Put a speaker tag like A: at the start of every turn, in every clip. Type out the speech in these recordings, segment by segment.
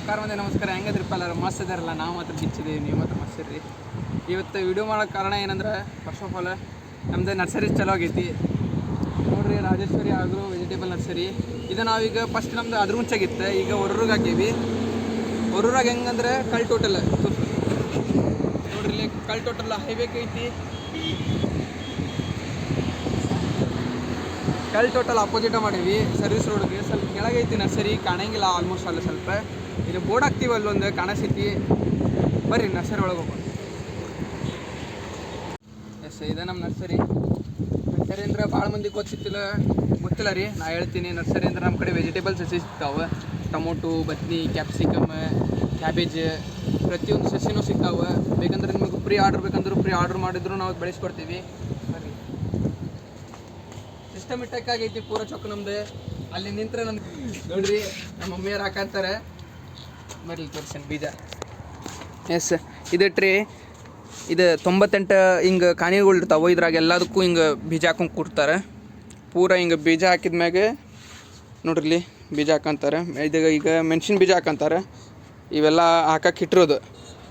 A: ನಮಸ್ಕಾರ ಮಂದಿ ನಮಸ್ಕಾರ. ಹೆಂಗದ್ರಿಪ್ಪ ಎಲ್ಲರೂ? ಮಸ್ತ್ ಇದಾರಲ್ಲ? ನಾವು ಮಾತ್ರ ಕಿಚ್ಚಿದ್ದೀವಿ, ನೀವು ಮಾತ್ರ ಮಸ್ತ್ ಇರ್ರಿ. ಇವತ್ತು ವಿಡಿಯೋ ಮಾಡೋಕ್ಕೆ ಕಾರಣ ಏನಂದ್ರೆ, ಫಸ್ಟ್ ಆಫ್ ಆಲ್ ನಮ್ಮದು ನರ್ಸರಿ ಚಲೋ ಆಗೈತಿ ನೋಡ್ರಿ. Rajeshwari agro vegetable nursery. ಇದು ನಾವೀಗ ಫಸ್ಟ್ ನಮ್ದು ಅದ್ರ ಮುಂಚಾಗಿತ್ತು, ಈಗ ಹೊರೂರಿಗೆ ಹಾಕೀವಿ. ಹೊರೂರಾಗ ಹೆಂಗಂದ್ರೆ ಕಲ್ ಟೋಟಲ್ ನೋಡ್ರಿ, ಇಲ್ಲಿ ಕಲ್ ಟೋಟಲ್ ಹೈವೇಕ್ ಐತಿ. ಕಲ್ ಟೋಟಲ್ ಅಪೋಸಿಟ ಮಾಡೀವಿ, ಸರ್ವಿಸ್ ರೋಡ್ಗೆ. ಸ್ವಲ್ಪ ಕೆಳಗೈತಿ ನರ್ಸರಿ, ಕಾಣಂಗಿಲ್ಲ ಆಲ್ಮೋಸ್ಟ್ ಅಲ್ಲ. ಸ್ವಲ್ಪ ಇದು ಬೋರ್ಡ್ ಹಾಕ್ತೀವಿ, ಅಲ್ಲೊಂದು ಕಾಣಿಸ್ತೈತಿ. ಬರ್ರಿ ನರ್ಸರಿ ಒಳಗೆ ಹೋಗೋಣ. ಎಸ್, ಇದೆ ನಮ್ಮ ನರ್ಸರಿ. ನರ್ಸರಿ ಅಂದ್ರೆ ಭಾಳ ಮಂದಿ ಗೊತ್ತಿಲ್ಲ ರೀ. ನಾ ಹೇಳ್ತೀನಿ, ನರ್ಸರಿ ಅಂದ್ರೆ ನಮ್ಮ ಕಡೆ ವೆಜಿಟೇಬಲ್ಸ್ ಸಸಿ ಸಿಗ್ತಾವೆ. ಟೊಮೊಟೊ, ಬದ್ನಿ, ಕ್ಯಾಪ್ಸಿಕಮ್, ಕ್ಯಾಬೇಜ್, ಪ್ರತಿಯೊಂದು ಸಸಿನೂ ಸಿಗ್ತಾವೆ. ಬೇಕಂದ್ರೆ ನಿಮಗೆ ಫ್ರೀ ಆರ್ಡ್ರ್ ಬೇಕಂದ್ರೆ ಫ್ರೀ ಆರ್ಡ್ರ್ ಮಾಡಿದ್ರು ನಾವು ಬೆಳೆಸ್ಕೊಡ್ತೀವಿ. ಬರ್ರಿ, ಸಿಸ್ಟಮೆಟಿಕ್ ಆಗೈತಿ ಪೂರ ಚೊಕ್ಕ ನಮ್ದು. ಅಲ್ಲಿ ನಿಂತ್ರೆ ನಮ್ಗೆ ನೋಡ್ರಿ, ನಮ್ಮ ಮಮ್ಮಿಯವ್ರು ಹಾಕಂತಾರೆ. ಬರ್ಲಿ ತೋರಿಸ್ತೀನಿ ಬೀಜ. ಎಸ್, ಇದು ಟ್ರೇ. ಇದು 98 ಹಿಂಗೆ ಕಾಣಿಗಳು ಇರ್ತಾವೆ. ಇದ್ರಾಗ ಎಲ್ಲದಕ್ಕೂ ಹಿಂಗೆ ಬೀಜ ಹಾಕೊಂಡು ಕೊಡ್ತಾರೆ. ಪೂರ ಹಿಂಗೆ ಬೀಜ ಹಾಕಿದ್ಮ್ಯಾಗ ನೋಡ್ರಿ, ಬೀಜ ಹಾಕಂತಾರೆ. ಈಗ ಮೆಣಸಿನ ಬೀಜ ಹಾಕಂತಾರೆ. ಇವೆಲ್ಲ ಹಾಕಕ್ಕೆ ಇಟ್ಟಿರೋದು.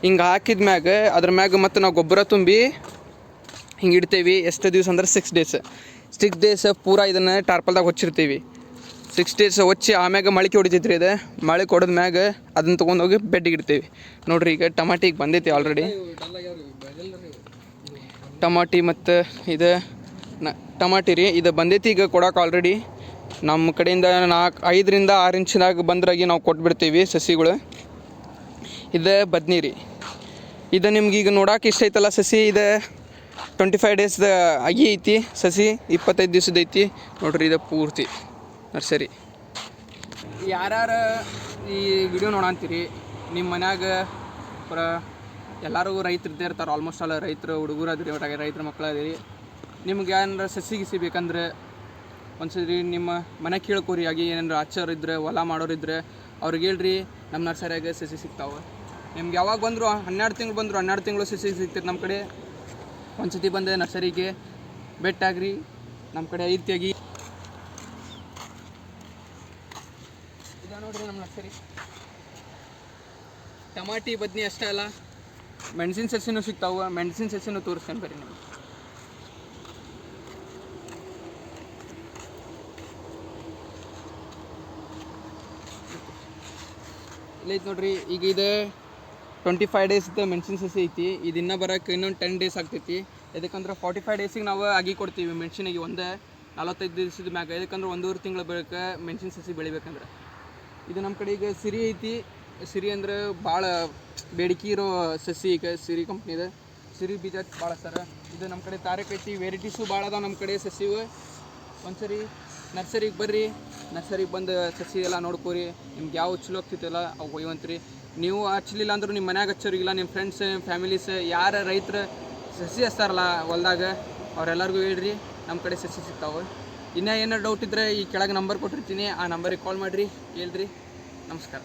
A: ಹಿಂಗೆ ಹಾಕಿದ್ಮ್ಯಾಗ ಅದ್ರ ಮ್ಯಾಗ ಮತ್ತು ನಾವು ಗೊಬ್ಬರ ತುಂಬಿ ಹಿಂಗೆ ಇಡ್ತೇವೆ. ಎಷ್ಟು ದಿವಸ ಅಂದ್ರೆ 6 ಡೇಸ್ ಪೂರ ಇದನ್ನು ಟಾರ್ಪಲ್ದಾಗ ಹೊಚ್ಚಿರ್ತೀವಿ. 6 ಡೇಸ್ ಹೊಚ್ಚಿ ಆಮ್ಯಾಗ ಮೊಳಕೆ ಹೊಡಿತೈತ್ರಿ. ಇದು ಮೊಳಕೆ ಹೊಡೆದ ಮ್ಯಾಗ ಅದನ್ನು ತೊಗೊಂಡೋಗಿ ಬೆಡ್ಡಿಗೆ ಇಡ್ತೀವಿ. ನೋಡ್ರಿ, ಈಗ ಟಮಾಟಿಗೆ ಬಂದೈತಿ ಆಲ್ರೆಡಿ. ಟಮಾಟಿ ಮತ್ತು ಇದು ಟಮಾಟಿ ರೀ, ಇದು ಬಂದೈತಿ ಈಗ ಕೊಡೋಕೆ ಆಲ್ರೆಡಿ. ನಮ್ಮ ಕಡೆಯಿಂದ 5 ರಿಂದ 6 ಇಂಚಿನಾಗ ಬಂದ್ರಾಗಿ ನಾವು ಕೊಟ್ಬಿಡ್ತೀವಿ ಸಸಿಗಳು. ಇದು ಬದ್ನಿ ರೀ. ಇದು ನಿಮ್ಗೆ ಈಗ ನೋಡೋಕೆ ಇಷ್ಟ ಐತಲ್ಲ ಸಸಿ. ಇದು 25 ಡೇಸ್ದ ಅಗಿ ಐತಿ ಸಸಿ, 25 ದಿವ್ಸದ ಐತಿ ನೋಡ್ರಿ. ಇದು ಪೂರ್ತಿ ನರ್ಸರಿ. ಯಾರ್ಯಾರು ಈ ವಿಡಿಯೋ ನೋಡಂತೀರಿ, ನಿಮ್ಮ ಮನ್ಯಾಗ ಎಲ್ಲರೂ ರೈತರದ್ದೇ ಇರ್ತಾರೆ. ಆಲ್ಮೋಸ್ಟ್ ಅಲ್ಲ ರೈತರು ಹುಡುಗರು ಅದಿರಿ, ಒಟ್ಟಾಗೆ ರೈತರ ಮಕ್ಕಳು ಅದಿರಿ. ನಿಮ್ಗೆ ಏನಾರ ಸಸಿ ಗಿಸಿ ಬೇಕಂದ್ರೆ ಒಂದ್ಸರಿ ನಿಮ್ಮ ಮನೆ ಕೇಳ್ಕೊರಿ. ಆಗಿ ಏನಾರ ಆಚಾರಿದ್ರೆ, ಹೊಲ ಮಾಡೋರಿದ್ರೆ ಅವ್ರಿಗೆ ಹೇಳ್ರಿ, ನಮ್ಮ ನರ್ಸರಿಯಾಗ ಸಸಿ ಸಿಗ್ತಾವೆ. ನಿಮ್ಗೆ ಯಾವಾಗ ಬಂದರು 12 ತಿಂಗಳು ಬಂದರು 12 ತಿಂಗಳು ಸಸಿ ಸಿಗ್ತೈತೆ ನಮ್ಮ ಕಡೆ. ಒಂದ್ಸತಿ ಬಂದೆ ನರ್ಸರಿಗೆ ಬೆಟ್ಟಾಗ್ರಿ, ನಮ್ಮ ಕಡೆ ಐತಿಯಾಗಿ. ಇದು ನೋಡ್ರಿ ನಮ್ಮ ನರ್ಸರಿ. ಟಮಾಟಿ ಬದ್ನಿ ಅಷ್ಟೇ ಅಲ್ಲ, ಮೆಣಸಿನ ಸಸಿನೂ ಸಿಗ್ತಾವೆ. ಮೆಣಸಿನ ಸಸಿನೂ ತೋರಿಸ್ತೇನೆ ಬರ್ರಿ ನಿಮಗೆ. ಇಲ್ಲೈತೆ ನೋಡ್ರಿ. ಈಗ ಇದು 25 ಡೇಸ್ದು ಮೆಣಸಿನ ಸಸಿ ಐತಿ. ಇದು ಇನ್ನೂ ಬರೋಕ್ಕೆ ಇನ್ನೊಂದು 10 ಡೇಸ್ ಆಗ್ತೈತಿ. ಇದಕ್ಕಂದ್ರೆ 45 ಡೇಸಿಗೆ ನಾವು ಅಗಿ ಕೊಡ್ತೀವಿ ಮೆಣಸಿನಿಗೆ. 45 ದಿವಸದ ಮ್ಯಾಗ. ಇದಕ್ಕಂದ್ರೆ 1.5 ತಿಂಗಳು ಬೇಕು ಮೆಣಸಿನ ಸಸಿ ಬೆಳಿಬೇಕಂದ್ರೆ. ಇದು ನಮ್ಮ ಕಡೆ ಈಗ ಸಿರಿ ಐತಿ. ಸಿರಿ ಅಂದ್ರೆ ಭಾಳ ಬೇಡಿಕೆ ಇರೋ ಸಸಿ. ಈಗ ಸಿರಿ ಕಂಪ್ನಿದು ಸಿರಿ ಬೀಜ ಭಾಳ ಸರ. ಇದು ನಮ್ಮ ಕಡೆ ತಾರಕ್ ಐತಿ. ವೆರೈಟೀಸು ಭಾಳ ಅದಾವ ನಮ್ಮ ಕಡೆ ಸಸಿವು. ಒಂದ್ಸರಿ ನರ್ಸರಿಗೆ ಬರ್ರಿ, ನರ್ಸರಿಗೆ ಬಂದು ಸಸಿ ಎಲ್ಲ ನೋಡ್ಕೋರಿ. ನಿಮ್ಗೆ ಯಾವ ಚಲೋ ಆಗ್ತೈತಲ್ಲ ಅವು ಒಯ್ಯವಂತ್ರಿ. ನೀವು ಹಚ್ಚಲಿಲ್ಲ ಅಂದ್ರೂ ನಿಮ್ಮ ಮನ್ಯಾಗ ಹಚ್ಚೋರಿಗಿಲ್ಲ, ನಿಮ್ಮ ಫ್ರೆಂಡ್ಸ್, ನಿಮ್ಮ ಫ್ಯಾಮಿಲೀಸ್ ಯಾರು ರೈತರು ಸಸಿ ಹಚ್ತಾರಲ್ಲ ಹೊಲ್ದಾಗ, ಅವರೆಲ್ಲರಿಗೂ ಹೇಳ್ರಿ, ನಮ್ಮ ಕಡೆ ಸಸಿ ಸಿಗ್ತಾವೆ. ಇನ್ನೂ ಏನಾರು ಡೌಟ್ ಇದ್ದರೆ ಈ ಕೆಳಗೆ ನಂಬರ್ ಕೊಟ್ಟಿರ್ತೀನಿ, ಆ ನಂಬರಿಗೆ ಕಾಲ್ ಮಾಡಿರಿ, ಹೇಳ್ರಿ. ನಮಸ್ಕಾರ.